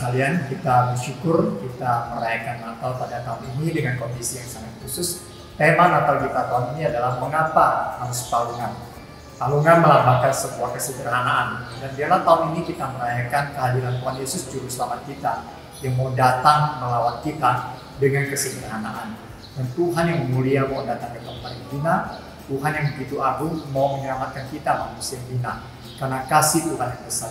sekalian, kita bersyukur kita merayakan Natal pada tahun ini dengan kondisi yang sangat khusus. Tema Natal kita tahun ini adalah mengapa harus palungan. Palungan melambangkan sebuah kesederhanaan, dan biarlah tahun ini kita merayakan kehadiran Tuhan Yesus Juru Selamat kita yang mau datang melawat kita dengan kesederhanaan. Dan Tuhan yang mulia mau datang ke tempat yang hina, Tuhan yang begitu agung mau menyelamatkan kita manusia yang hina karena kasih Tuhan yang besar.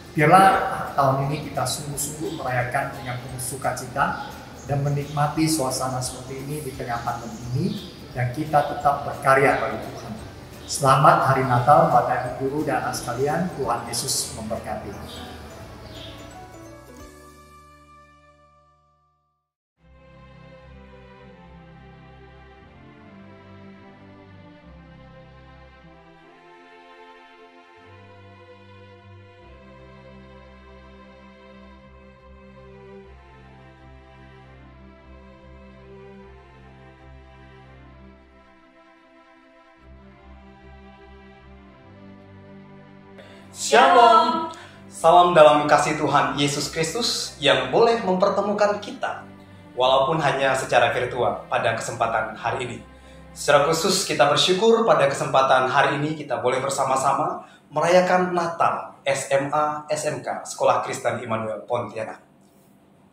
Biarlah tahun ini kita sungguh-sungguh merayakan dengan penuh sukacita dan menikmati suasana seperti ini di tengah pandemi ini, dan kita tetap berkarya bagi Tuhan. Selamat Hari Natal Bapak Ibu Guru dan anak sekalian, Tuhan Yesus memberkati. Shalom, salam dalam kasih Tuhan Yesus Kristus yang boleh mempertemukan kita walaupun hanya secara virtual pada kesempatan hari ini. Secara khusus kita bersyukur pada kesempatan hari ini kita boleh bersama-sama merayakan Natal SMA SMK Sekolah Kristen Immanuel Pontianak.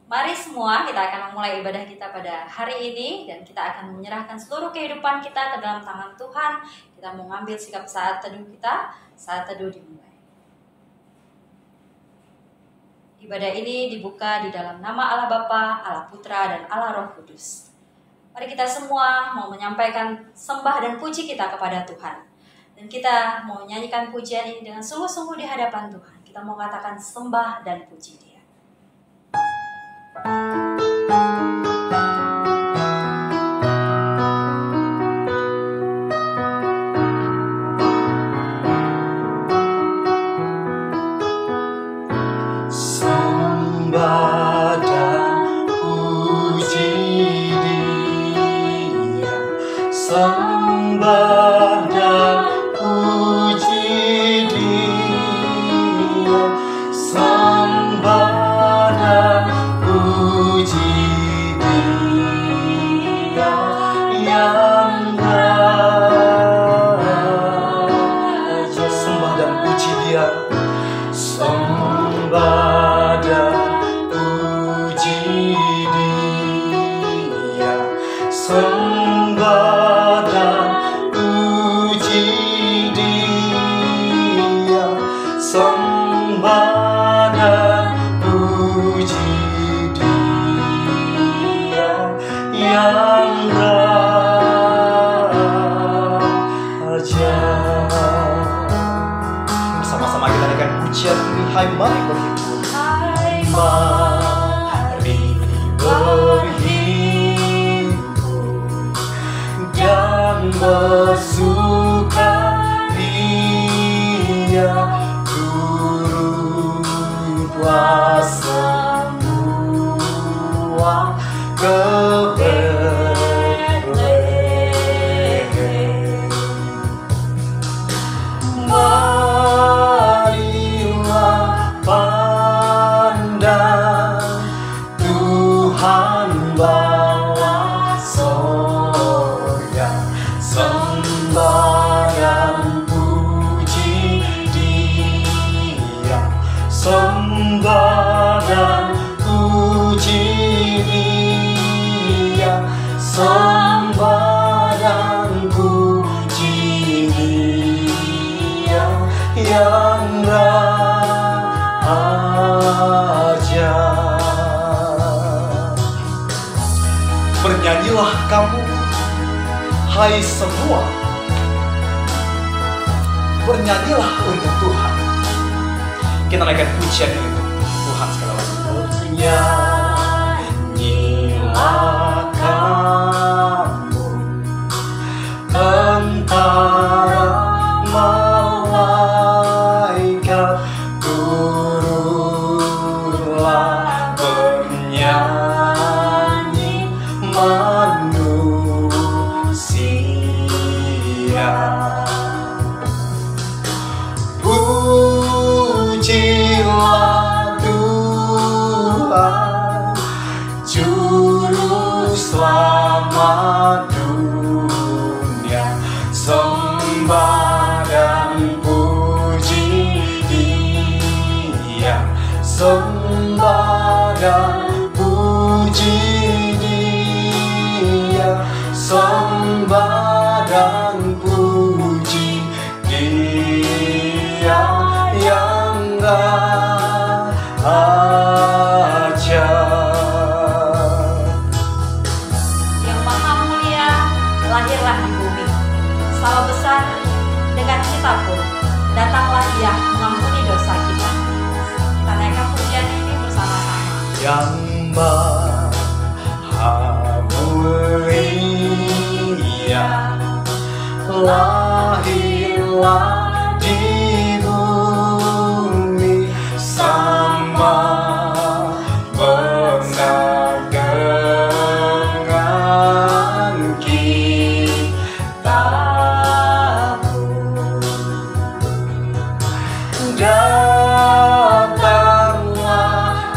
Mari semua kita akan memulai ibadah kita pada hari ini, dan kita akan menyerahkan seluruh kehidupan kita ke dalam tangan Tuhan. Kita mau ngambil sikap saat teduh kita, saat teduh dimulai. Ibadah ini dibuka di dalam nama Allah Bapa, Allah Putra, dan Allah Roh Kudus. Mari kita semua mau menyampaikan sembah dan puji kita kepada Tuhan. Dan kita mau nyanyikan pujian ini dengan sungguh-sungguh di hadapan Tuhan. Kita mau katakan sembah dan puji Dia. Sembah dan puji Dia, sembah dan puji Dia yang raja. Sembah dan puji Dia, sembah dan puji Dia, sembah yang raja. Bersama-sama kita dengan pujian ini, hai mari berhimpun, hai mari berhimpun dan bersukaria, turutlah semua ke Betlehem. Marilah pandang, Tuhan bala sorga, sembah dan puji Dia, sembah dan puji Dia, sembah dan puji Dia yang raja. Bernyanyilah kamu, hai semua, bernyanyilah untuk Tuhan. Kita naikkan pujian ini untuk Tuhan sekali lagi. Bernyanyilah kamu, tentara malaikat, turutlah bernyanyi manusia. Pujilah dan puji Dia, sembah dan puji Dia yang ajaib. Yang maha mulia lahirlah di bumi, sama besar dengan kita pun datanglah Dia mengampuni dosa kita. Kita naikkan pujian ini bersama-sama. Yang maha mulia lahirlah di bumi, sama benar dengan kita pun. Datanglah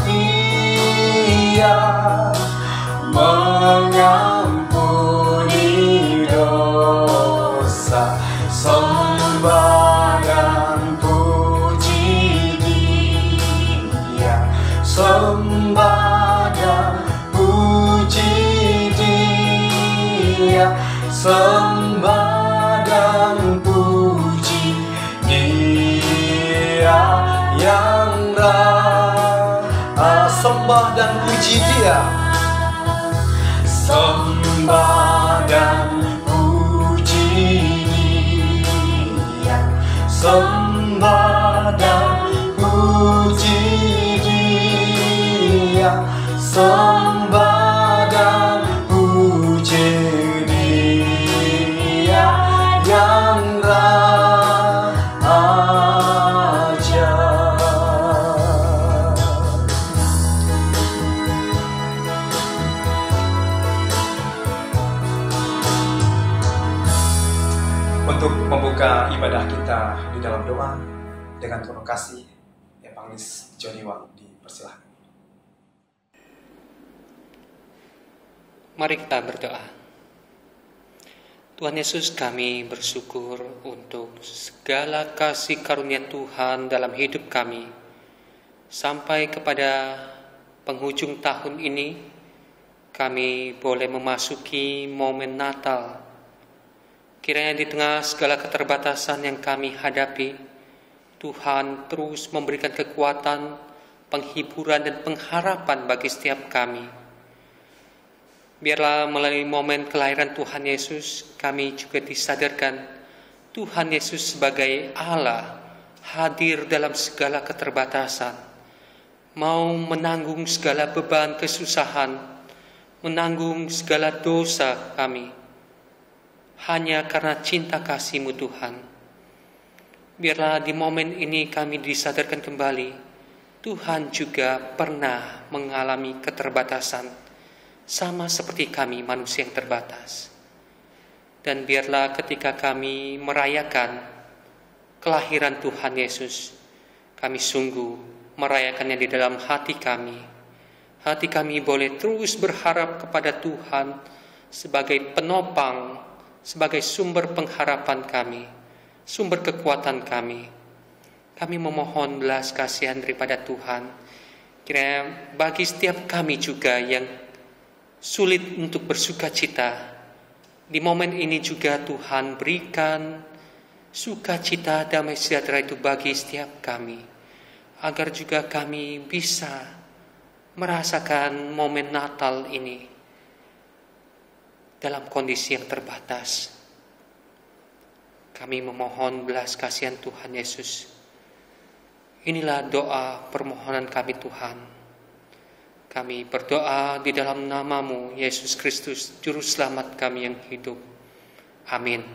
Ia mengampuni dosa, sembah dan puji Dia, sembah dan puji Dia, sembah dan puji Dia yang sembah dan puji Dia, sembah dan puji Dia, sembah dan puji Dia, sembah dan puji Dia yang Untuk membuka ibadah kita di dalam doa dengan penuh kasih, Evangelis Johnny Wang dipersilahkan. Mari kita berdoa. Tuhan Yesus, kami bersyukur untuk segala kasih karunia Tuhan dalam hidup kami. Sampai kepada penghujung tahun ini, kami boleh memasuki momen Natal. Kiranya di tengah segala keterbatasan yang kami hadapi, Tuhan terus memberikan kekuatan, penghiburan, dan pengharapan bagi setiap kami. Biarlah melalui momen kelahiran Tuhan Yesus, kami juga disadarkan Tuhan Yesus sebagai Allah hadir dalam segala keterbatasan, mau menanggung segala beban kesusahan, menanggung segala dosa kami, hanya karena cinta kasih-Mu Tuhan. Biarlah di momen ini kami disadarkan kembali, Tuhan juga pernah mengalami keterbatasan, sama seperti kami manusia yang terbatas. Dan biarlah ketika kami merayakan kelahiran Tuhan Yesus, kami sungguh merayakannya di dalam hati kami. Hati kami boleh terus berharap kepada Tuhan sebagai penopang, sebagai sumber pengharapan kami, sumber kekuatan kami. Kami memohon belas kasihan daripada Tuhan. Kiranya bagi setiap kami juga yang sulit untuk bersuka cita, di momen ini juga Tuhan berikan sukacita, damai sejahtera itu bagi setiap kami, agar juga kami bisa merasakan momen Natal ini dalam kondisi yang terbatas. Kami memohon belas kasihan Tuhan Yesus. Inilah doa permohonan kami Tuhan. Kami berdoa di dalam nama-Mu, Yesus Kristus, Juru Selamat kami yang hidup. Amin.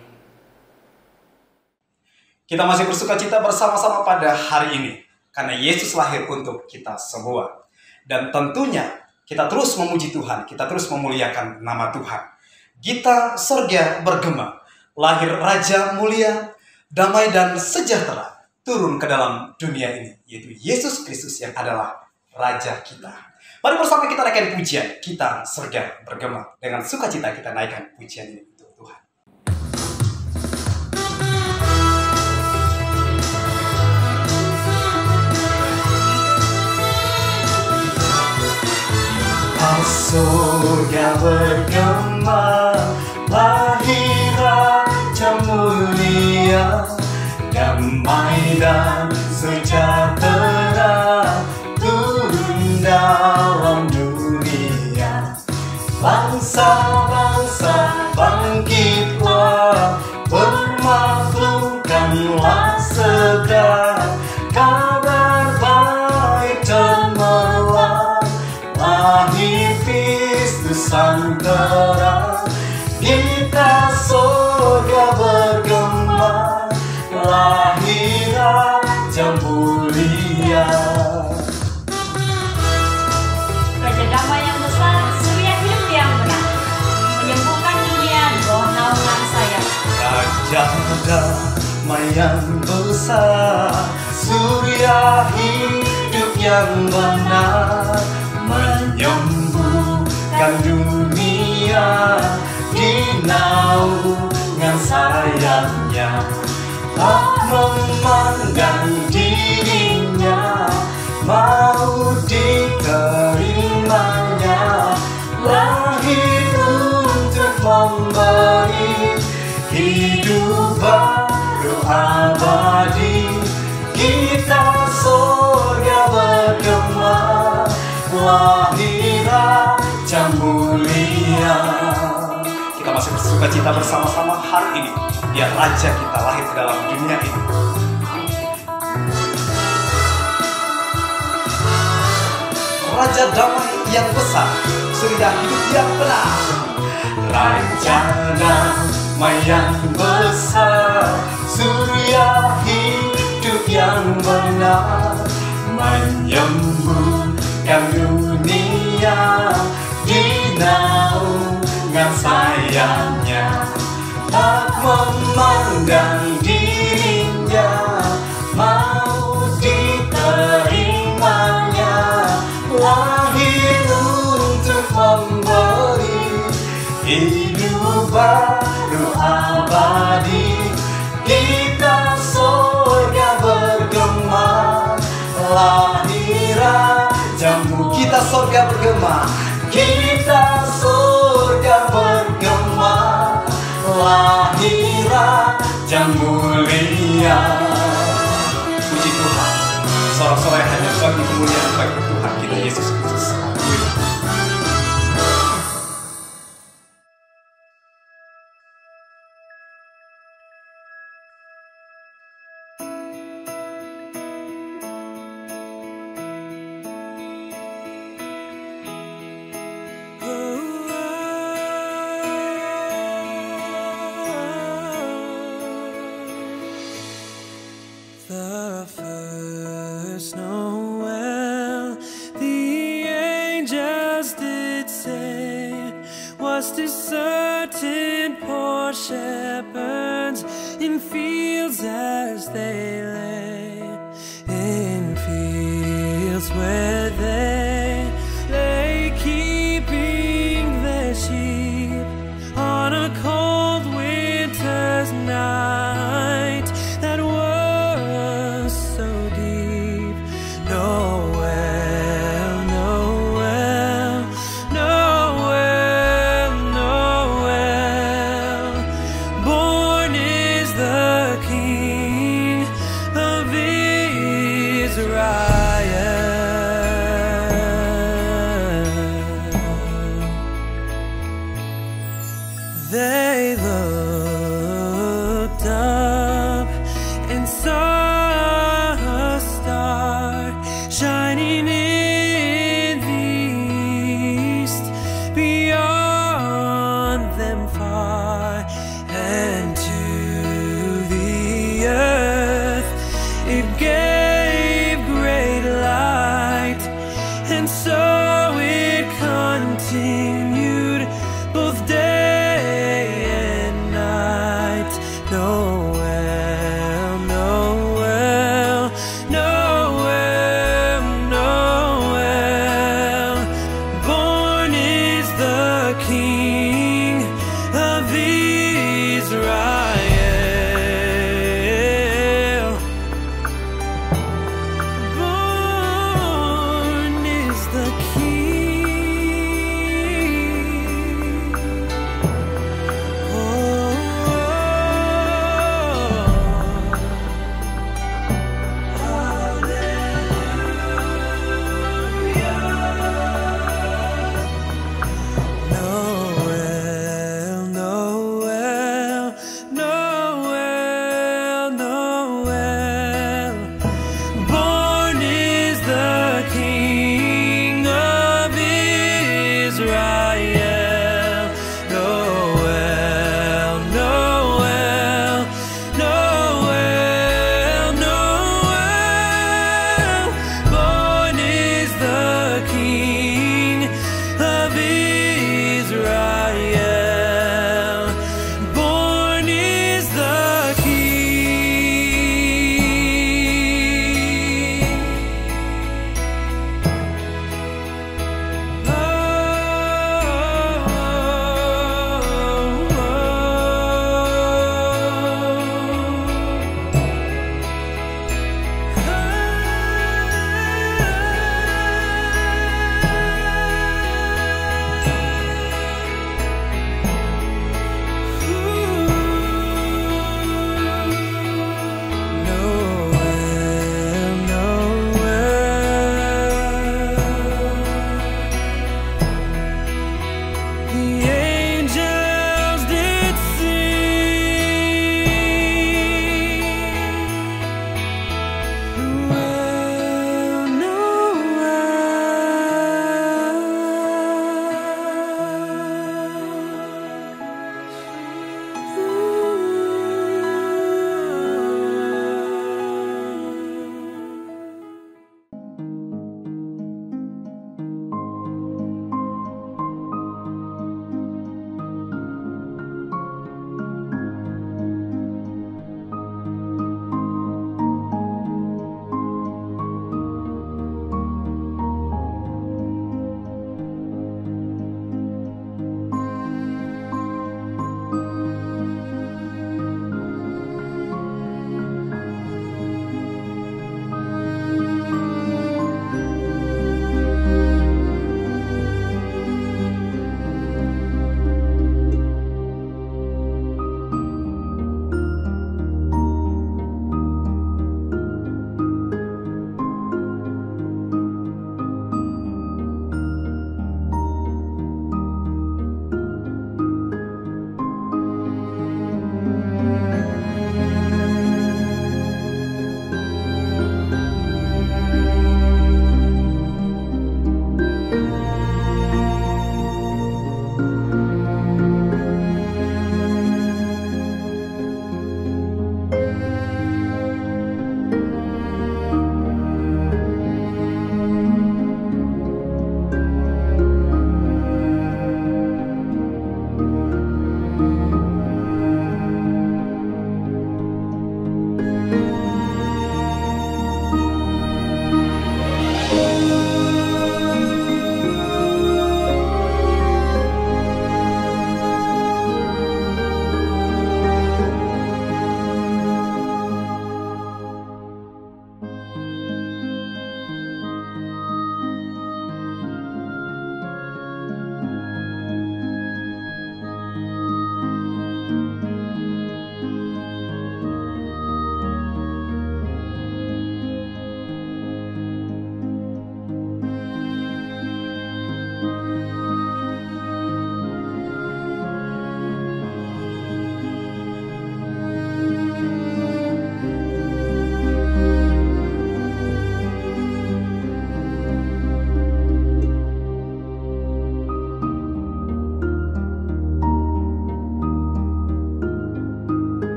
Kita masih bersuka cita bersama-sama pada hari ini, karena Yesus lahir untuk kita semua. Dan tentunya kita terus memuji Tuhan, kita terus memuliakan nama Tuhan. Gita sorga bergema, lahir Raja mulia, damai dan sejahtera, turun ke dalam dunia ini, yaitu Yesus Kristus yang adalah Raja kita. Mari bersama kita naikkan pujian, Gita sorga bergema. Dengan sukacita kita naikkan pujian ini untuk Tuhan. surga bergema, lahir Raja mulia, damai dan sejahtera turun dalam dunia. Bangsa-bangsa bangkitlah, bermakhlukkanlah segera, kabar baik cemerlang, lahir Kristus Sang Terang. Kita surga bergema, lahir Raja mulia. Raja damai yang besar, surya hidup yang benar, menyembuhkan dunia di bawah naungan sayap. Raja damai yang besar, surya hidup yang benar, menyembuhkan dunia di naungan sayapnya. Tak memandang dirinya, mau diterimanya, lahir untuk memberi hidup baru abadi. Kita surga bergema, lahir Raja mulia. Kita masih bersuka cita bersama-sama hari ini, biar Raja kita lahir ke dalam dunia ini. Raja damai yang besar, surya hidup yang benar. Raja damai yang besar, surya hidup yang benar, menyembuhkan dunia di naungan sayapnya. Tak memandang dirinya, mau diterimanya, lahir untuk memberi hidup baru abadi. Kita surga bergema, lahir Rajamu. Kita surga bergema, kita surga bergema, lahir Raja mulia. Puji Tuhan, sorak-sorai hanya bagi kemuliaan bagi Tuhan kita Yesus Kristus. The first Noel, the angels did say, was to certain poor shepherds in fields as they lay, in fields where they lay keeping their sheep on a cold winter's night that was so deep. Noel, Noel, Noel, Noel, born is the King of Israel. They looked up and saw a star shining in the east, beyond them far, and to the earth it gave great light, and so it continued both day and night. Noel, Noel, Noel, Noel, born is the King of Israel. Born is the King.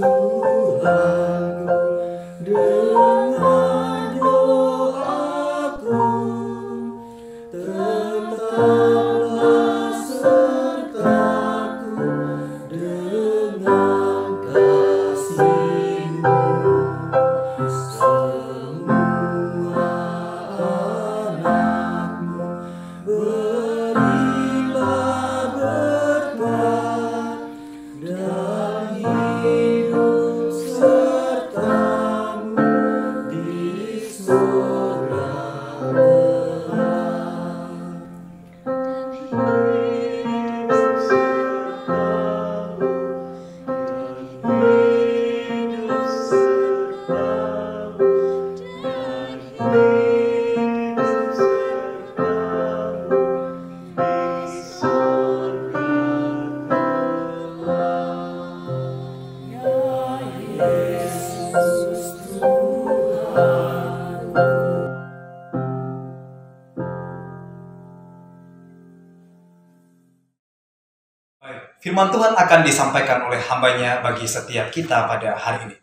Tuhanku, dengar doaku. Firman Tuhan akan disampaikan oleh hambanya bagi setiap kita pada hari ini.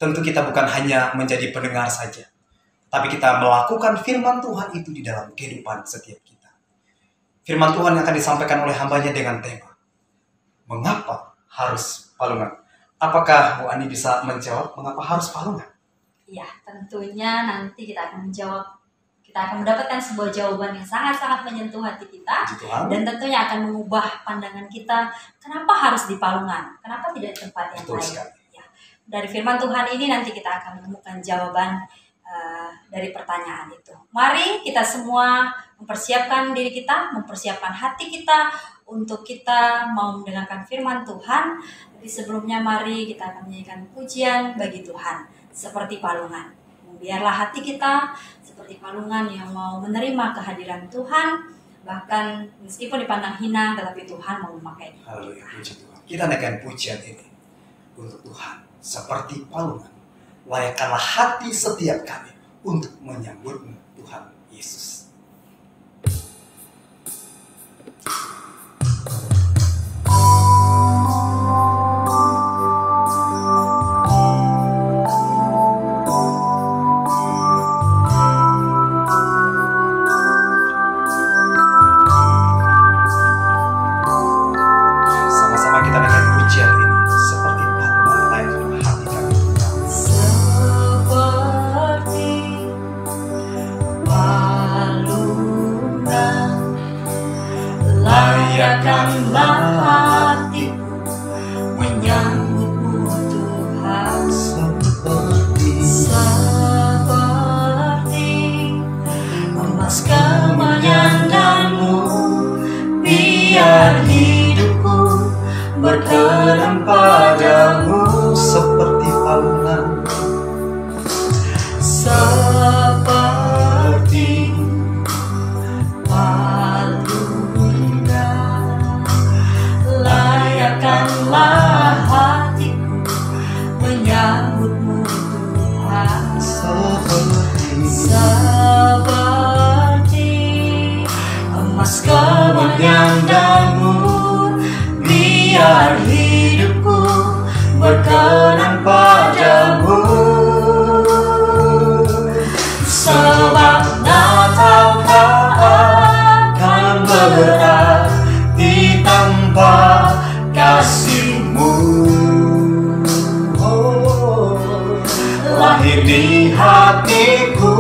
Tentu kita bukan hanya menjadi pendengar saja, tapi kita melakukan firman Tuhan itu di dalam kehidupan setiap kita. Firman Tuhan yang akan disampaikan oleh hambanya dengan tema, mengapa harus palungan? Apakah Bu Ani bisa menjawab mengapa harus palungan? Ya, tentunya nanti kita akan menjawab. Kita akan mendapatkan sebuah jawaban yang sangat-sangat menyentuh hati kita. Puji Tuhan. Dan tentunya akan mengubah pandangan kita. Kenapa harus di palungan? Kenapa tidak di tempat yang Betul lain? sekali. Ya. Dari firman Tuhan ini nanti kita akan menemukan jawaban dari pertanyaan itu. Mari kita semua mempersiapkan diri kita, mempersiapkan hati kita untuk kita mau mendengarkan firman Tuhan. Tapi sebelumnya mari kita akan menyanyikan pujian bagi Tuhan seperti palungan. Biarlah hati kita seperti palungan yang mau menerima kehadiran Tuhan, bahkan meskipun dipandang hina, tetapi Tuhan mau memakainya. Haleluya, puji Tuhan. Kita naikkan pujian ini untuk Tuhan seperti palungan. Layakkanlah hati setiap kami untuk menyambutmu, Tuhan Yesus. Sama-sama kita naikkan pujian ini seperti palungan layakkanlah hati kami. Seperti palungan, layakkanlah hatiku menyambutmu Tuhan. Seperti emas kemenyanganmu, biar hidupku berkenan padamu. Seperti palungan, Seperti palungan, layakkanlah hatiku menyambutmu Tuhan. Seperti emas kemenyanganmu, biar hidupku berkenan padamu. Sebab Natal akan berarti tanpa kasih-Mu. Lahir di hatiku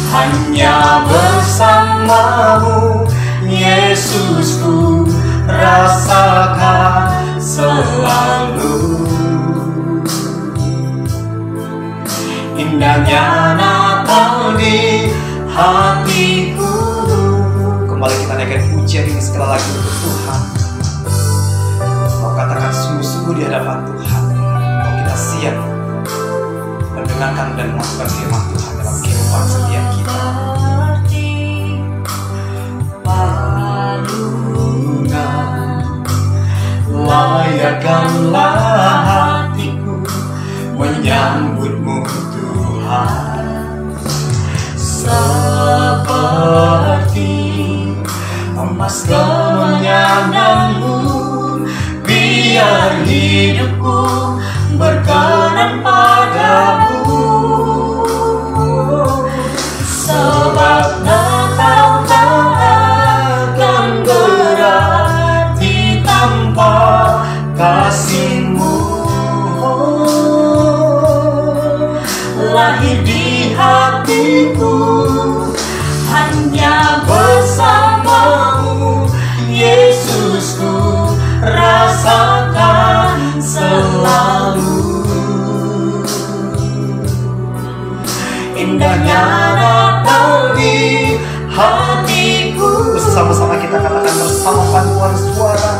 hanya bersama-Mu, Yesusku rasakan selalu. Indahnya Natal di hatiku. kembali kita naikkan pujian ini sekali lagi untuk Tuhan. Mau katakan sungguh-sungguh di hadapan Tuhan, kalau kita siap mendengarkan dan melakukan firman Tuhan dalam kehidupan setiap kita. Palungan, layakkanlah hatiku menyambutmu Tuhan. Seperti emas kemenyanganmu, biar hidupku berkenan padamu. Sebab Natal takkan berarti tanpa kasih-Mu. Lahir di hatiku hanya bersama-Mu, Yesusku rasakan selalu. Indahnya Natal di hatiku. Bersama-sama kita katakan bersama paduan suara.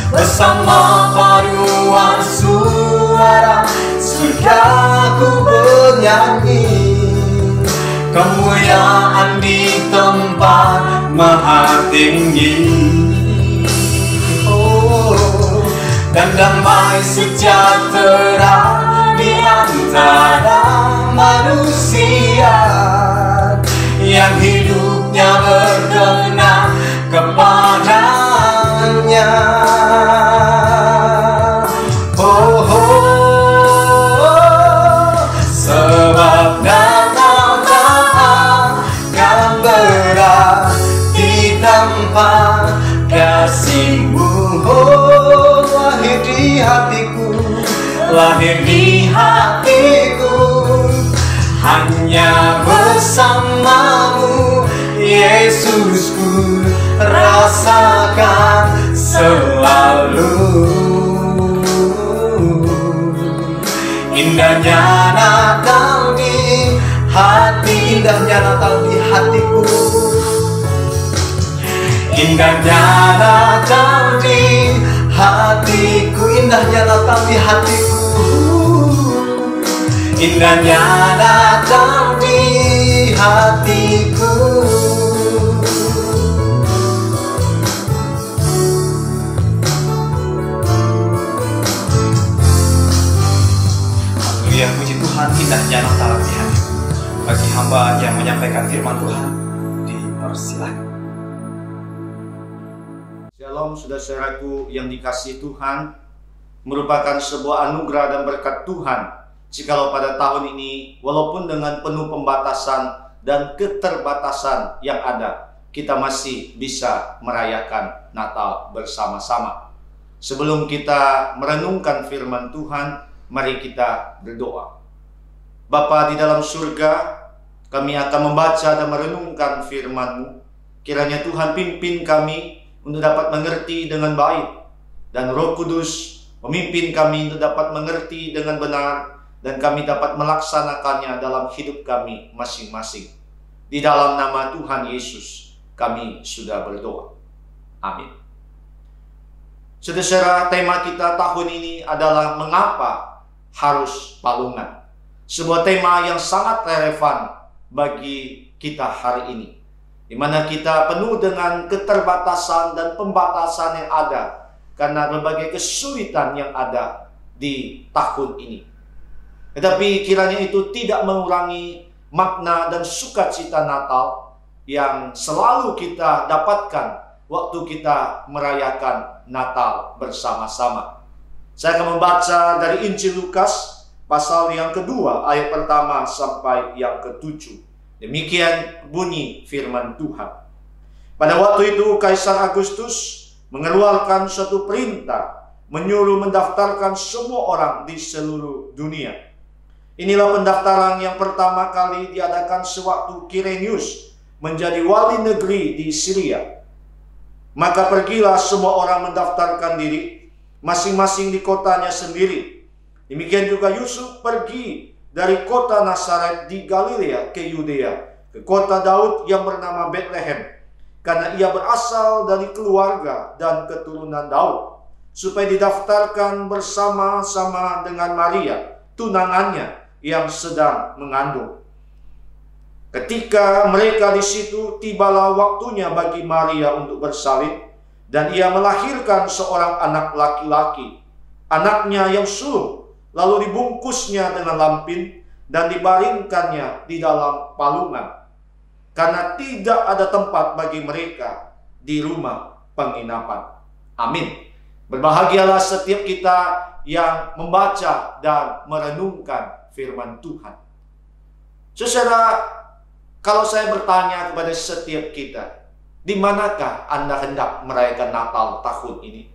Bersama paduan suara, surgaku bernyanyi. Kemuliaan di tempat maha tinggi. Dan damai sejahtera di antara manusia yang hidupnya berkenan kepadanya. lahir di hatiku, hanya bersamamu Yesusku rasakan selalu. Indahnya Natal di hati, indahnya Natal di hatiku, indahnya Natal di hatiku, indahnya Natal di hatiku, indahnya Natal di hatiku. Haleluya, puji Tuhan, indahnya Natal di hatiku. Bagi hamba yang menyampaikan firman Tuhan, dipersilakan. Shalom saudara-saudaraku yang dikasihi Tuhan, merupakan sebuah anugerah dan berkat Tuhan jikalau pada tahun ini, walaupun dengan penuh pembatasan dan keterbatasan yang ada, kita masih bisa merayakan Natal bersama-sama. Sebelum kita merenungkan firman Tuhan, mari kita berdoa. Bapa di dalam surga, kami akan membaca dan merenungkan firman-Mu. Kiranya Tuhan pimpin kami untuk dapat mengerti dengan baik, dan Roh Kudus memimpin kami untuk dapat mengerti dengan benar, dan kami dapat melaksanakannya dalam hidup kami masing-masing. Di dalam nama Tuhan Yesus kami sudah berdoa. Amin. Saudara, tema kita tahun ini adalah mengapa harus palungan. Sebuah tema yang sangat relevan bagi kita hari ini, di mana kita penuh dengan keterbatasan dan pembatasan yang ada karena berbagai kesulitan yang ada di tahun ini. Tetapi kiranya itu tidak mengurangi makna dan sukacita Natal yang selalu kita dapatkan waktu kita merayakan Natal bersama-sama. Saya akan membaca dari Injil Lukas pasal yang kedua, ayat pertama sampai yang ke-7. Demikian bunyi firman Tuhan. Pada waktu itu Kaisar Agustus mengeluarkan suatu perintah, menyuruh mendaftarkan semua orang di seluruh dunia. Inilah pendaftaran yang pertama kali diadakan sewaktu Kirenius menjadi wali negeri di Syria. Maka pergilah semua orang mendaftarkan diri, masing-masing di kotanya sendiri. Demikian juga Yusuf pergi dari kota Nazaret di Galilea ke Yudea, ke kota Daud yang bernama Bethlehem, karena ia berasal dari keluarga dan keturunan Daud, supaya didaftarkan bersama-sama dengan Maria, tunangannya yang sedang mengandung. Ketika mereka di situ, tibalah waktunya bagi Maria untuk bersalin, dan ia melahirkan seorang anak laki-laki, anaknya yang sulung. Lalu dibungkusnya dengan lampin dan dibaringkannya di dalam palungan, karena tidak ada tempat bagi mereka di rumah penginapan. Amin. Berbahagialah setiap kita yang membaca dan merenungkan firman Tuhan. Saudara, kalau saya bertanya kepada setiap kita, di manakah Anda hendak merayakan Natal tahun ini?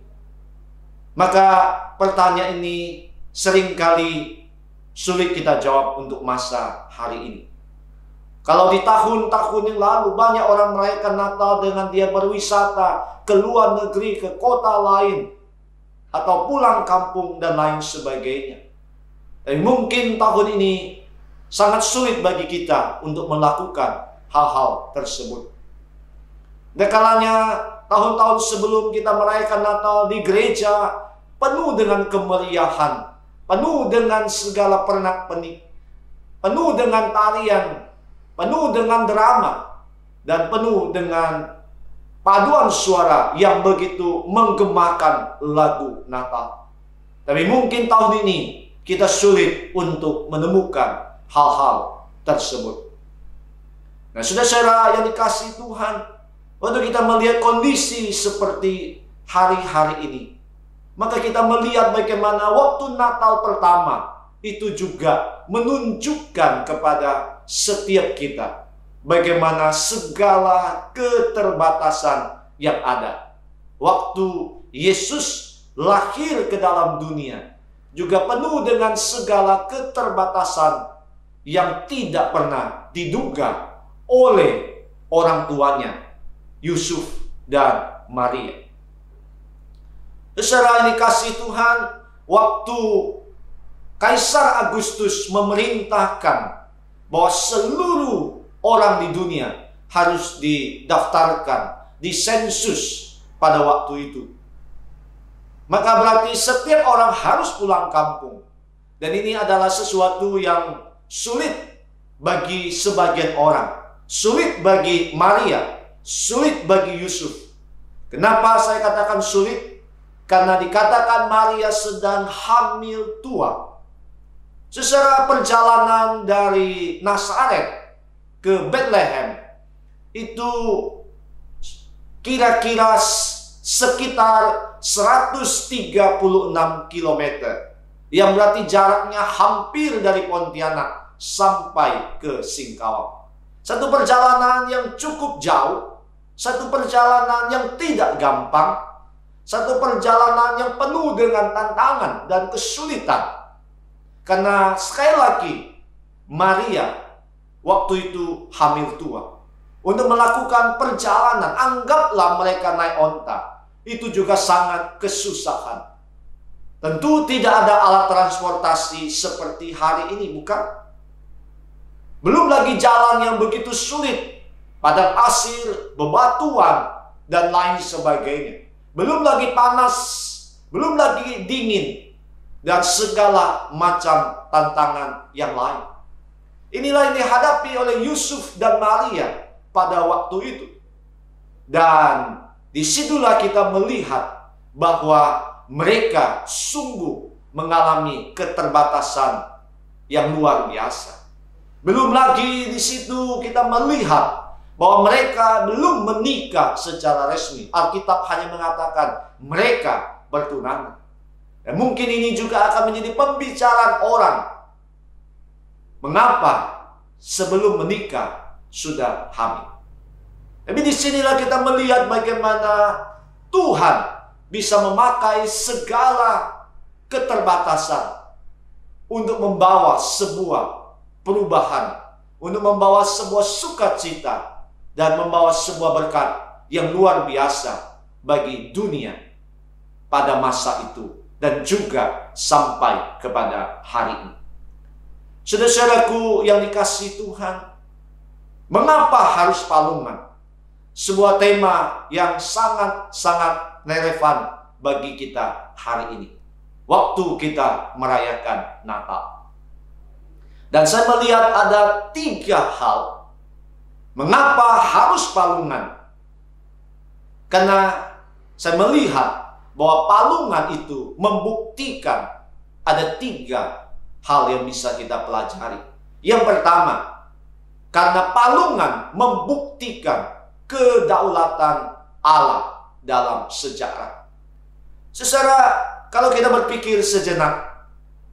Maka pertanyaan ini seringkali sulit kita jawab untuk masa hari ini. Kalau di tahun-tahun yang lalu banyak orang merayakan Natal dengan dia berwisata ke luar negeri, ke kota lain, atau pulang kampung dan lain sebagainya. Tapi mungkin tahun ini sangat sulit bagi kita untuk melakukan hal-hal tersebut. Dan kalanya tahun-tahun sebelum kita merayakan Natal di gereja penuh dengan kemeriahan, penuh dengan segala pernak-pernik, penuh dengan tarian, penuh dengan drama, dan penuh dengan paduan suara yang begitu menggemakan lagu Natal. Tapi mungkin tahun ini kita sulit untuk menemukan hal-hal tersebut. Nah, saudara-saudara yang dikasihi Tuhan, waktu kita melihat kondisi seperti hari-hari ini, maka kita melihat bagaimana waktu Natal pertama itu juga menunjukkan kepada setiap kita bagaimana segala keterbatasan yang ada. Waktu Yesus lahir ke dalam dunia, juga penuh dengan segala keterbatasan yang tidak pernah diduga oleh orang tuanya, Yusuf dan Maria. Saudara ini kasih Tuhan, waktu Kaisar Agustus memerintahkan bahwa seluruh orang di dunia harus didaftarkan, disensus pada waktu itu, maka berarti setiap orang harus pulang kampung. Dan ini adalah sesuatu yang sulit bagi sebagian orang, sulit bagi Maria, sulit bagi Yusuf. Kenapa saya katakan sulit? Karena dikatakan Maria sedang hamil tua. Secara perjalanan dari Nazaret ke Bethlehem itu kira-kira sekitar 136 km, yang berarti jaraknya hampir dari Pontianak sampai ke Singkawang. Satu perjalanan yang cukup jauh, satu perjalanan yang tidak gampang, satu perjalanan yang penuh dengan tantangan dan kesulitan. Karena sekali lagi, Maria waktu itu hamil tua. Untuk melakukan perjalanan, anggaplah mereka naik onta, itu juga sangat kesusahan. Tentu tidak ada alat transportasi seperti hari ini, bukan? Belum lagi jalan yang begitu sulit, padang pasir, bebatuan, dan lain sebagainya. Belum lagi panas, belum lagi dingin, dan segala macam tantangan yang lain. Inilah yang dihadapi oleh Yusuf dan Maria pada waktu itu. Dan disitulah kita melihat bahwa mereka sungguh mengalami keterbatasan yang luar biasa. Belum lagi di situ kita melihat bahwa mereka belum menikah secara resmi. Alkitab hanya mengatakan mereka bertunangan. Dan mungkin ini juga akan menjadi pembicaraan orang. Mengapa sebelum menikah sudah hamil? Tapi disinilah kita melihat bagaimana Tuhan bisa memakai segala keterbatasan untuk membawa sebuah perubahan, untuk membawa sebuah sukacita, dan membawa sebuah berkat yang luar biasa bagi dunia pada masa itu dan juga sampai kepada hari ini. Saudara-saudaraku yang dikasihi Tuhan, mengapa harus palungan? Sebuah tema yang sangat-sangat relevan bagi kita hari ini, waktu kita merayakan Natal. Dan saya melihat ada 3 hal mengapa harus palungan. Karena saya melihat bahwa palungan itu membuktikan ada 3 hal yang bisa kita pelajari. Yang pertama, karena palungan membuktikan kedaulatan Allah dalam sejarah. Saudara, kalau kita berpikir sejenak,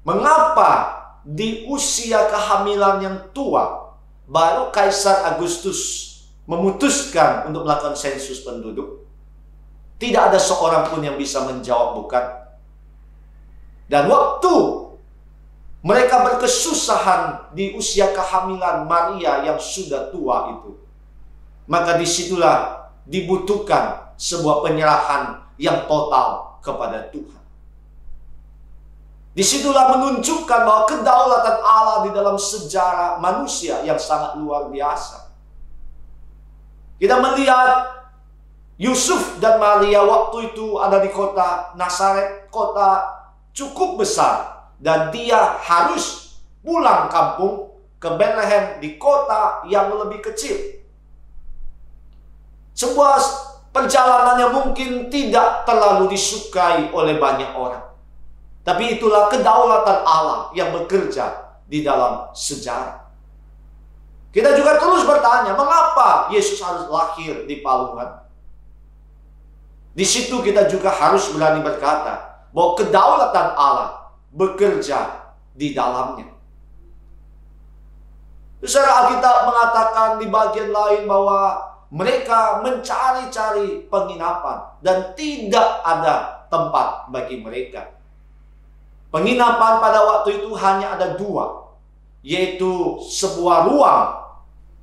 mengapa di usia kehamilan yang tua baru Kaisar Agustus memutuskan untuk melakukan sensus penduduk? Tidak ada seorang pun yang bisa menjawab bukan. Dan waktu mereka berkesusahan di usia kehamilan Maria yang sudah tua itu, maka disitulah dibutuhkan sebuah penyerahan yang total kepada Tuhan. Disitulah menunjukkan bahwa kedaulatan Allah di dalam sejarah manusia yang sangat luar biasa. Kita melihat Yusuf dan Maria waktu itu ada di kota Nazaret, kota cukup besar. Dan dia harus pulang kampung ke Bethlehem di kota yang lebih kecil. Sebuah perjalanan yang mungkin tidak terlalu disukai oleh banyak orang. Tapi itulah kedaulatan Allah yang bekerja di dalam sejarah. Kita juga terus bertanya, mengapa Yesus harus lahir di palungan? Di situ kita juga harus berani berkata bahwa kedaulatan Allah bekerja di dalamnya. Saudara, Alkitab mengatakan di bagian lain bahwa mereka mencari-cari penginapan dan tidak ada tempat bagi mereka. Penginapan pada waktu itu hanya ada dua, yaitu sebuah ruang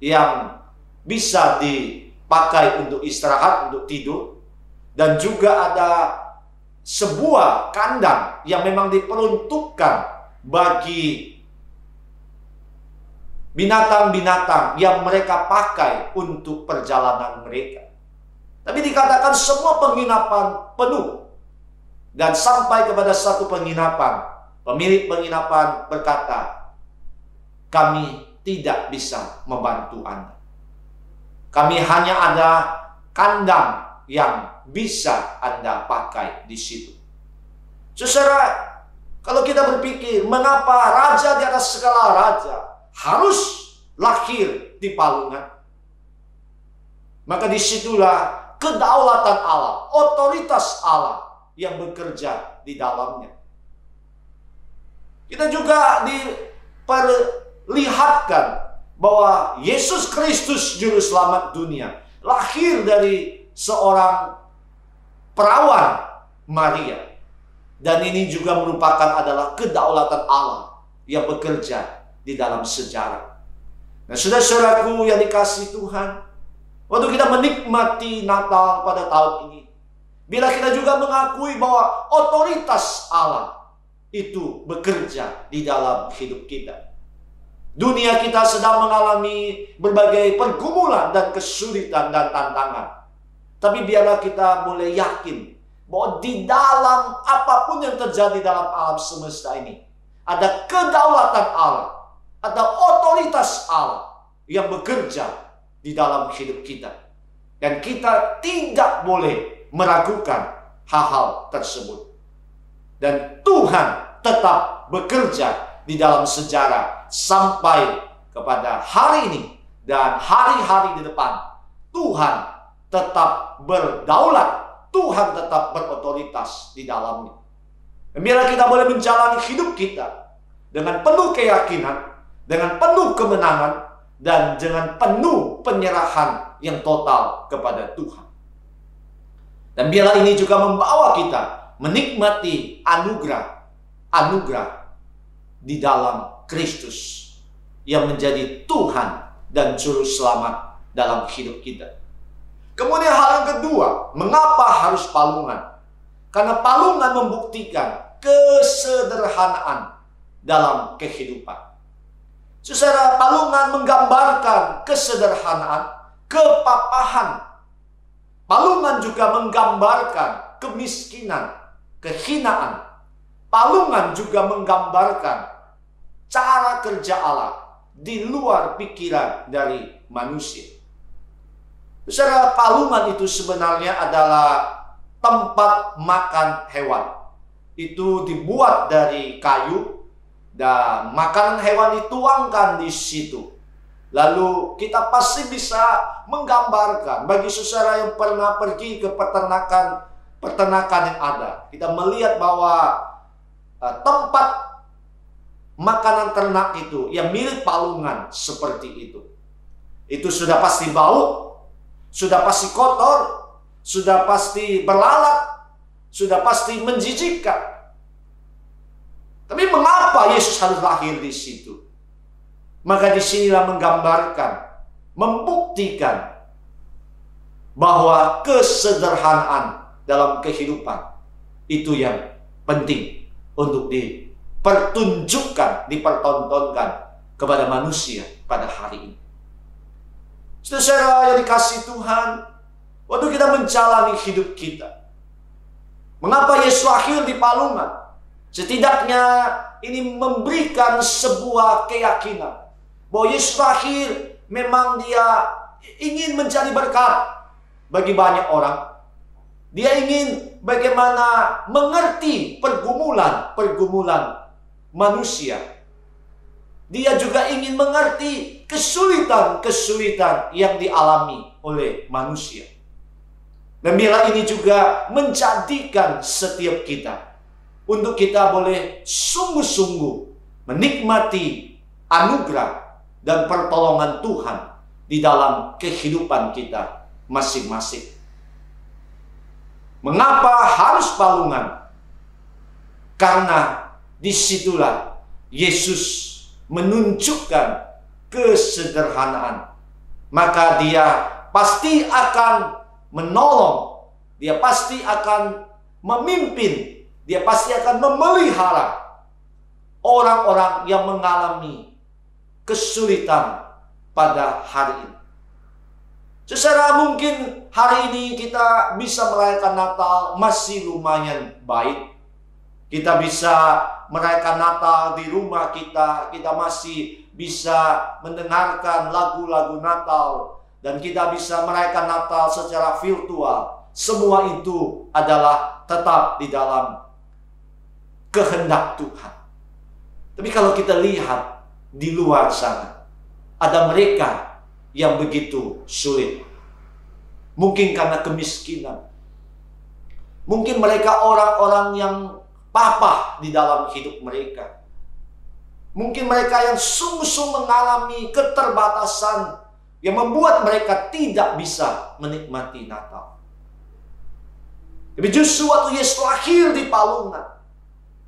yang bisa dipakai untuk istirahat, untuk tidur, dan juga ada sebuah kandang yang memang diperuntukkan bagi binatang-binatang yang mereka pakai untuk perjalanan mereka. Tapi dikatakan semua penginapan penuh. Dan sampai kepada satu penginapan, pemilik penginapan berkata, kami tidak bisa membantu Anda. Kami hanya ada kandang yang bisa Anda pakai di situ. Saudara, kalau kita berpikir, mengapa raja di atas segala raja harus lahir di palungan? Maka disitulah kedaulatan Allah, otoritas Allah yang bekerja di dalamnya. Kita juga diperlihatkan bahwa Yesus Kristus Juru Selamat dunia lahir dari seorang perawan Maria. Dan ini juga merupakan adalah kedaulatan Allah yang bekerja di dalam sejarah. Nah, saudara-saudaraku yang dikasihi Tuhan, waktu kita menikmati Natal pada tahun ini, bila kita juga mengakui bahwa otoritas Allah itu bekerja di dalam hidup kita. Dunia kita sedang mengalami berbagai pergumulan dan kesulitan dan tantangan. Tapi biarlah kita boleh yakin bahwa di dalam apapun yang terjadi dalam alam semesta ini, ada kedaulatan Allah, ada otoritas Allah yang bekerja di dalam hidup kita. Dan kita tidak boleh meragukan hal-hal tersebut. Dan Tuhan tetap bekerja di dalam sejarah sampai kepada hari ini dan hari-hari di depan. Tuhan tetap berdaulat, Tuhan tetap berotoritas di dalamnya. Dan biarlah kita boleh menjalani hidup kita dengan penuh keyakinan, dengan penuh kemenangan, dan dengan penuh penyerahan yang total kepada Tuhan. Dan biarlah ini juga membawa kita menikmati anugerah di dalam Kristus yang menjadi Tuhan dan Juru Selamat dalam hidup kita. Kemudian hal yang kedua, mengapa harus palungan? Karena palungan membuktikan kesederhanaan dalam kehidupan. Saudara, palungan menggambarkan kesederhanaan, kepapahan. Palungan juga menggambarkan kemiskinan, kehinaan. Palungan juga menggambarkan cara kerja Allah di luar pikiran dari manusia. Saudara, palungan itu sebenarnya adalah tempat makan hewan. Itu dibuat dari kayu dan makanan hewan dituangkan di situ. Lalu kita pasti bisa menggambarkan bagi saudara yang pernah pergi ke peternakan yang ada. Kita melihat bahwa tempat makanan ternak itu yang milik palungan seperti itu. Itu sudah pasti bau, sudah pasti kotor, sudah pasti berlalat, sudah pasti menjijikkan. Tapi mengapa Yesus harus lahir di situ? Maka disinilah menggambarkan, membuktikan bahwa kesederhanaan dalam kehidupan itu yang penting untuk dipertunjukkan, dipertontonkan kepada manusia pada hari ini. Saudara yang dikasihi Tuhan, waktu kita menjalani hidup kita, mengapa Yesus lahir di palungan? Setidaknya ini memberikan sebuah keyakinan bahwa Yesus lahir memang dia ingin menjadi berkat bagi banyak orang. Dia ingin bagaimana mengerti pergumulan manusia. Dia juga ingin mengerti kesulitan-kesulitan yang dialami oleh manusia. Dan biarlah ini juga menjadikan setiap kita untuk kita boleh sungguh-sungguh menikmati anugerah dan pertolongan Tuhan di dalam kehidupan kita masing-masing. Mengapa harus palungan? Karena disitulah Yesus menunjukkan kesederhanaan. Maka dia pasti akan menolong, dia pasti akan memimpin, dia pasti akan memelihara orang-orang yang mengalami kesulitan pada hari ini. Secara mungkin hari ini kita bisa merayakan Natal masih lumayan baik. Kita bisa merayakan Natal di rumah kita, kita masih bisa mendengarkan lagu-lagu Natal, dan kita bisa merayakan Natal secara virtual. Semua itu adalah tetap di dalam kehendak Tuhan. Tapi kalau kita lihat di luar sana, ada mereka yang begitu sulit. Mungkin karena kemiskinan. Mungkin mereka orang-orang yang papa di dalam hidup mereka. Mungkin mereka yang sungguh-sungguh mengalami keterbatasan yang membuat mereka tidak bisa menikmati Natal. Tapi justru waktu Yesus lahir di palungan,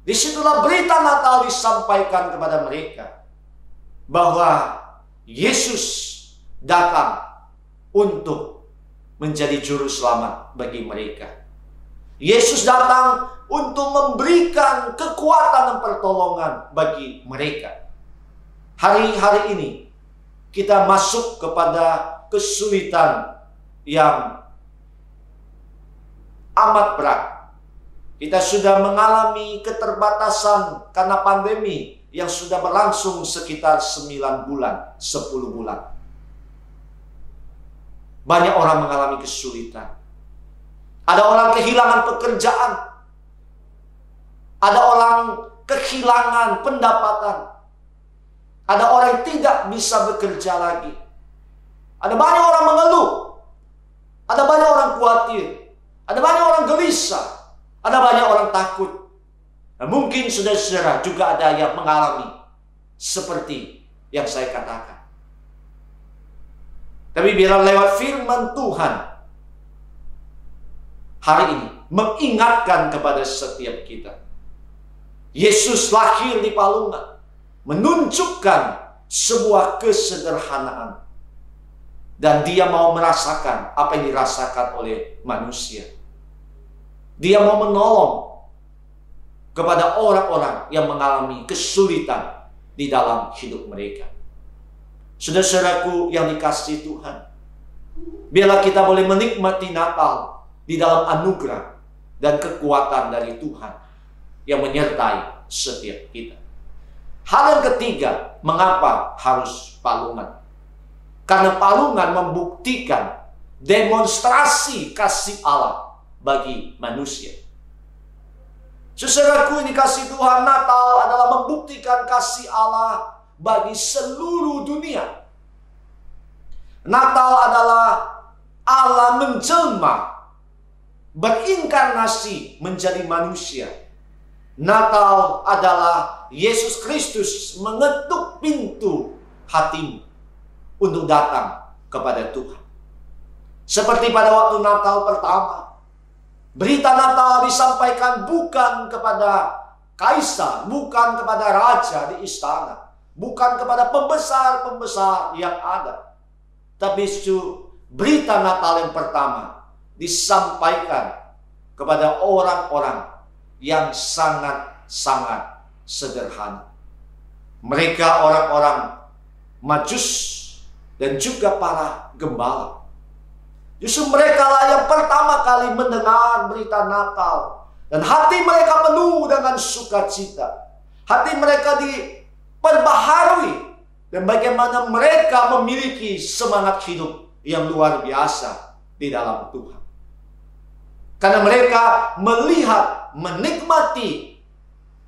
disitulah berita Natal disampaikan kepada mereka bahwa Yesus datang untuk menjadi juru selamat bagi mereka. Yesus datang untuk memberikan kekuatan dan pertolongan bagi mereka. Hari-hari ini kita masuk kepada kesulitan yang amat berat. Kita sudah mengalami keterbatasan karena pandemi yang sudah berlangsung sekitar 9 bulan, 10 bulan. Banyak orang mengalami kesulitan. Ada orang kehilangan pekerjaan. Ada orang kehilangan pendapatan. Ada orang yang tidak bisa bekerja lagi. Ada banyak orang mengeluh. Ada banyak orang khawatir. Ada banyak orang gelisah. Ada banyak orang takut. Dan mungkin saudara-saudara juga ada yang mengalami seperti yang saya katakan. Tapi biarlah lewat firman Tuhan hari ini mengingatkan kepada setiap kita. Yesus lahir di palungan, menunjukkan sebuah kesederhanaan. Dan dia mau merasakan apa yang dirasakan oleh manusia. Dia mau menolong kepada orang-orang yang mengalami kesulitan di dalam hidup mereka. Saudara-saudaraku yang dikasihi Tuhan, biarlah kita boleh menikmati Natal di dalam anugerah dan kekuatan dari Tuhan yang menyertai setiap kita. Hal yang ketiga, mengapa harus palungan? Karena palungan membuktikan demonstrasi kasih Allah bagi manusia. Saudaraku ini kasih Tuhan, Natal adalah membuktikan kasih Allah bagi seluruh dunia. Natal adalah Allah menjelma, berinkarnasi menjadi manusia. Natal adalah Yesus Kristus mengetuk pintu hatimu untuk datang kepada Tuhan. Seperti pada waktu Natal pertama, berita Natal disampaikan bukan kepada kaisar, bukan kepada raja di istana, bukan kepada pembesar-pembesar yang ada. Tapi justru berita Natal yang pertama disampaikan kepada orang-orang yang sangat-sangat sederhana. Mereka orang-orang Majus dan juga para gembala. Justru mereka lah yang pertama kali mendengar berita Natal. Dan hati mereka penuh dengan sukacita. Hati mereka diperbaharui. Dan bagaimana mereka memiliki semangat hidup yang luar biasa di dalam Tuhan. Karena mereka melihat, menikmati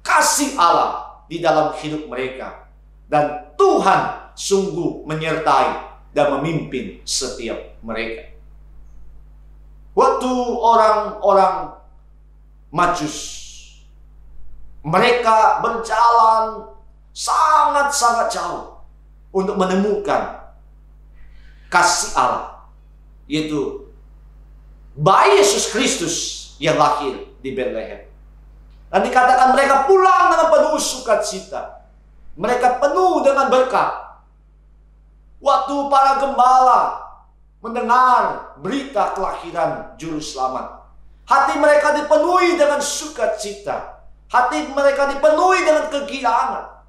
kasih Allah di dalam hidup mereka. Dan Tuhan sungguh menyertai dan memimpin setiap mereka. Waktu orang-orang Majus, mereka berjalan sangat-sangat jauh untuk menemukan kasih Allah, yaitu bayi Yesus Kristus yang lahir di Bethlehem. Dan dikatakan mereka pulang dengan penuh sukacita. Mereka penuh dengan berkat. Waktu para gembala mendengar berita kelahiran Juru Selamat, hati mereka dipenuhi dengan sukacita. Hati mereka dipenuhi dengan kegirangan.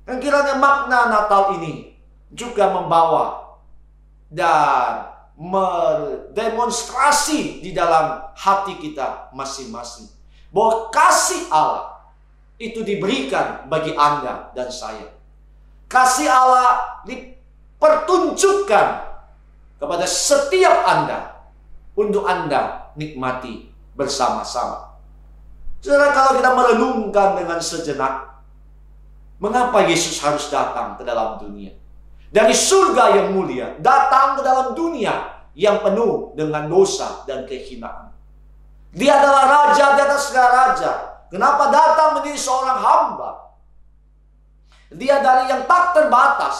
Dan kiranya makna Natal ini juga membawa dan mendemonstrasi di dalam hati kita masing-masing, bahwa kasih Allah itu diberikan bagi Anda dan saya. Kasih Allah dipertunjukkan kepada setiap Anda untuk Anda nikmati bersama-sama. Saudara, kalau kita merenungkan dengan sejenak, mengapa Yesus harus datang ke dalam dunia? Dari surga yang mulia, datang ke dalam dunia yang penuh dengan dosa dan kehinaan. Dia adalah raja di atas segala raja. Kenapa datang menjadi seorang hamba? Dia dari yang tak terbatas,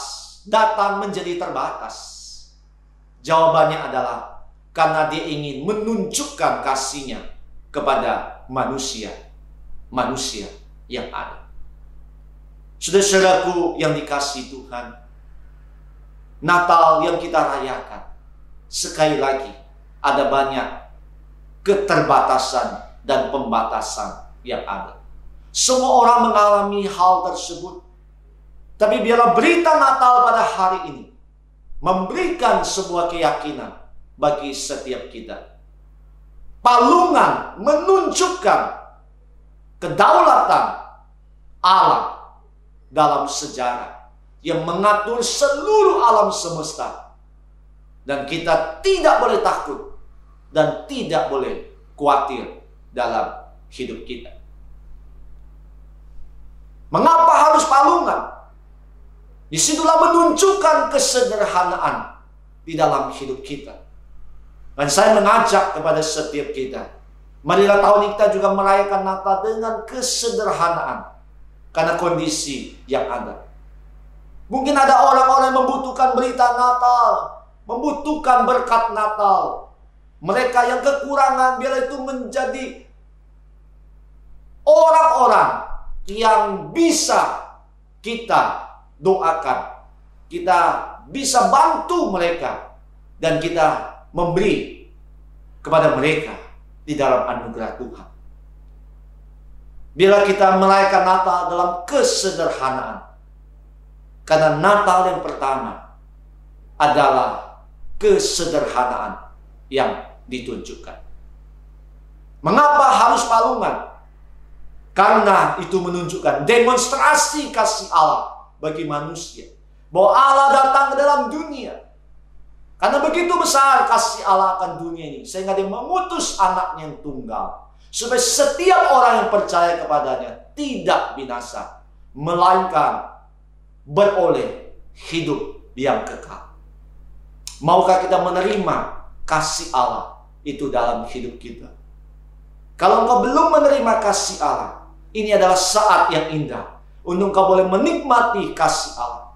datang menjadi terbatas. Jawabannya adalah karena dia ingin menunjukkan kasihnya kepada manusia yang ada. Saudara-saudaraku yang dikasihi Tuhan, Natal yang kita rayakan, sekali lagi ada banyak keterbatasan dan pembatasan yang ada. Semua orang mengalami hal tersebut. Tapi biarlah berita Natal pada hari ini memberikan sebuah keyakinan bagi setiap kita. Palungan menunjukkan kedaulatan Allah dalam sejarah yang mengatur seluruh alam semesta. Dan kita tidak boleh takut dan tidak boleh khawatir dalam hidup kita. Mengapa harus palungan? Disitulah menunjukkan kesederhanaan di dalam hidup kita. Dan saya mengajak kepada setiap kita, marilah tahun ini kita juga merayakan Natal dengan kesederhanaan karena kondisi yang ada. Mungkin ada orang-orang yang membutuhkan berita Natal, membutuhkan berkat Natal. Mereka yang kekurangan, biarlah itu menjadi orang-orang yang bisa kita doakan, kita bisa bantu mereka, dan kita memberi kepada mereka di dalam anugerah Tuhan. Bila kita merayakan Natal dalam kesederhanaan, karena Natal yang pertama adalah kesederhanaan yang ditunjukkan. Mengapa harus palungan? Karena itu menunjukkan demonstrasi kasih Allah bagi manusia. Bahwa Allah datang ke dalam dunia. Karena begitu besar kasih Allah akan dunia ini, sehingga dia mengutus anaknya yang tunggal. Supaya setiap orang yang percaya kepadanya tidak binasa, melainkan beroleh hidup yang kekal. Maukah kita menerima kasih Allah itu dalam hidup kita? Kalau engkau belum menerima kasih Allah, ini adalah saat yang indah untuk engkau boleh menikmati kasih Allah.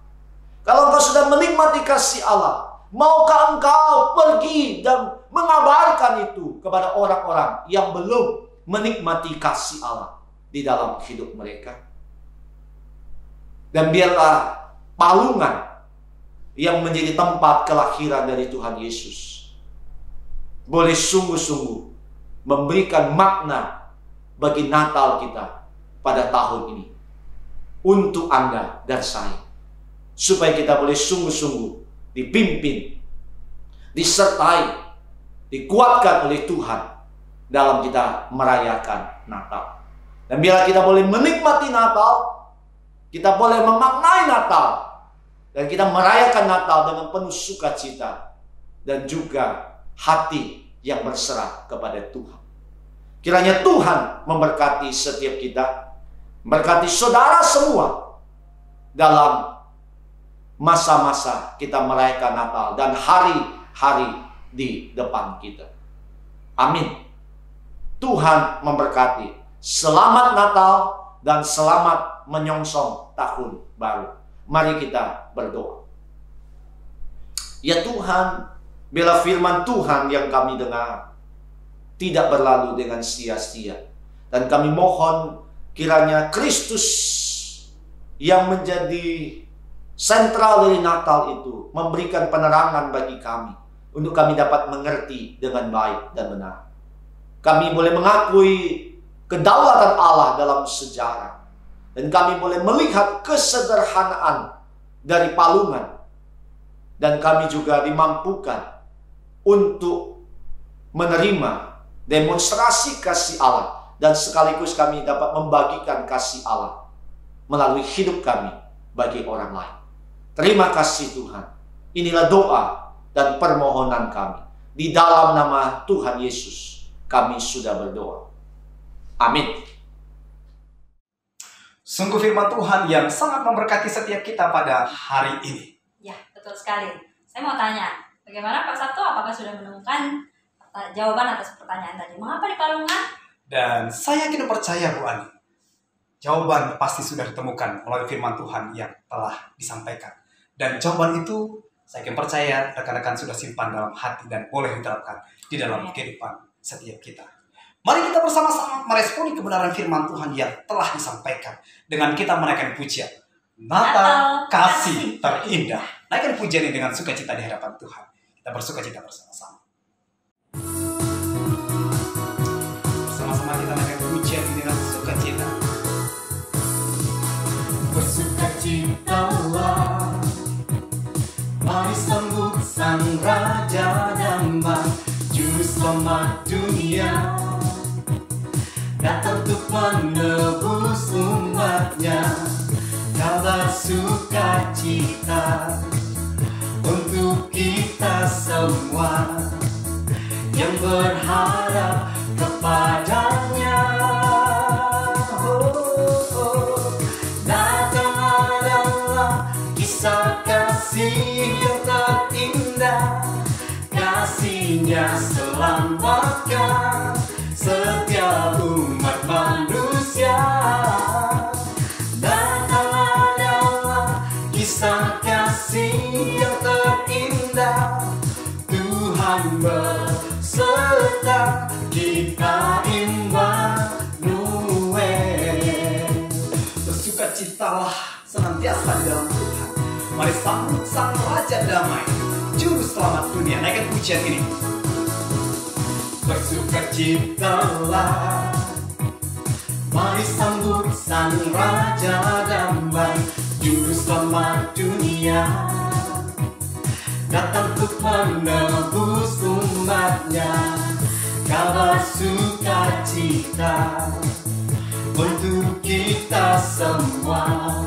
Kalau engkau sudah menikmati kasih Allah, maukah engkau pergi dan mengabarkan itu kepada orang-orang yang belum menikmati kasih Allah di dalam hidup mereka? Dan biarlah palungan yang menjadi tempat kelahiran dari Tuhan Yesus boleh sungguh-sungguh memberikan makna bagi Natal kita pada tahun ini untuk Anda dan saya, supaya kita boleh sungguh-sungguh dipimpin, disertai, dikuatkan oleh Tuhan dalam kita merayakan Natal. Dan biarlah kita boleh menikmati Natal, kita boleh memaknai Natal, dan kita merayakan Natal dengan penuh sukacita dan juga hati yang berserah kepada Tuhan. Kiranya Tuhan memberkati setiap kita, memberkati saudara semua dalam masa-masa kita merayakan Natal dan hari-hari di depan kita. Amin. Tuhan memberkati. Selamat Natal dan selamat menyongsong tahun baru. Mari kita berdoa. Ya Tuhan, bila firman Tuhan yang kami dengar tidak berlalu dengan sia-sia, Dan kami mohon kiranya Kristus yang menjadi sentral dari Natal itu memberikan penerangan bagi kami untuk kami dapat mengerti dengan baik dan benar. Kami boleh mengakui kedaulatan Allah dalam sejarah, dan kami boleh melihat kesederhanaan dari palungan, dan kami juga dimampukan untuk menerima demonstrasi kasih Allah, dan sekaligus kami dapat membagikan kasih Allah melalui hidup kami bagi orang lain. Terima kasih Tuhan. Inilah doa dan permohonan kami. Di dalam nama Tuhan Yesus kami sudah berdoa. Amin. Sungguh firman Tuhan yang sangat memberkati setiap kita pada hari ini. Ya, betul sekali. Saya mau tanya, bagaimana Pak Sabto? Apakah sudah menemukan jawaban atas pertanyaan tadi? Mengapa di palungan? Dan saya yakin percaya Bu Ani, jawaban pasti sudah ditemukan melalui firman Tuhan yang telah disampaikan. Dan jawaban itu saya yakin percaya rekan-rekan sudah simpan dalam hati dan boleh diterapkan di dalam kehidupan setiap kita. Mari kita bersama-sama meresponi kebenaran firman Tuhan yang telah disampaikan dengan kita menaikkan pujian. Natal kasih terindah. Naikkan pujian ini dengan sukacita di hadapan Tuhan. Kita bersukacita bersama-sama. Bersama-sama kita naikkan pujian ini dengan sukacita. Bersukacitalah, mari sambut Sang Raja Damai, Juru Selamat dunia, datang untuk menebus umatnya. Kabar sukacita untuk kita semua yang berharap kepadanya. Datang adalah kisah kasih yang terindah, kasihnya selamatkan setiap umat manusia. Datang adalah kisah kasih yang terindah, Tuhan beserta kita Immanuel. Bersukacitalah senantiasa di dalam Tuhan. Mari sambut Sang Raja Damai, Juru Selamat dunia. Naikkan pujian ini. Bersukacitalah, mari sambut Sang Raja Damai, Juru Selamat dunia, datang untuk menebus umatnya. Kabar sukacita untuk kita semua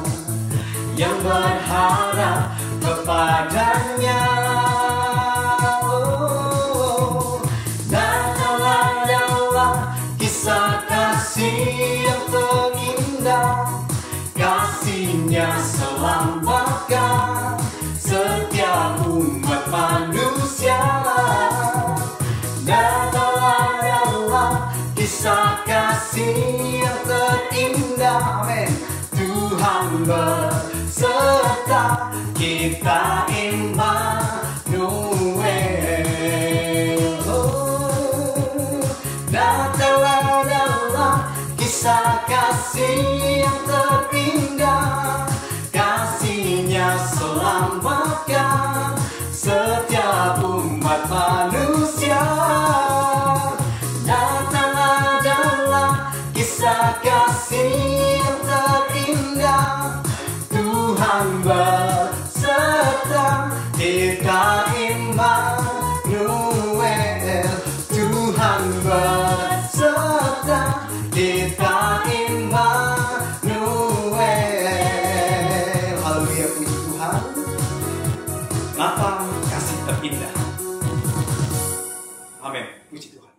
yang berharap kepadanya. Natal adalah kisah kasih yang terindah, kasihnya selamatkan setiap umat manusia. Natal adalah kisah kasih yang terindah, amin. Tuhan beserta kita Immanuel. Natal adalah kisah kasih yang terindah, kasihnya selamatkan setiap umat manusia. Natal adalah kisah kasih yang terindah, Tuhan beserta kita Immanuel. Tuhan beserta kita Immanuel. Haleluya, puji Tuhan. Natal kasih terindah. Amin. Puji Tuhan.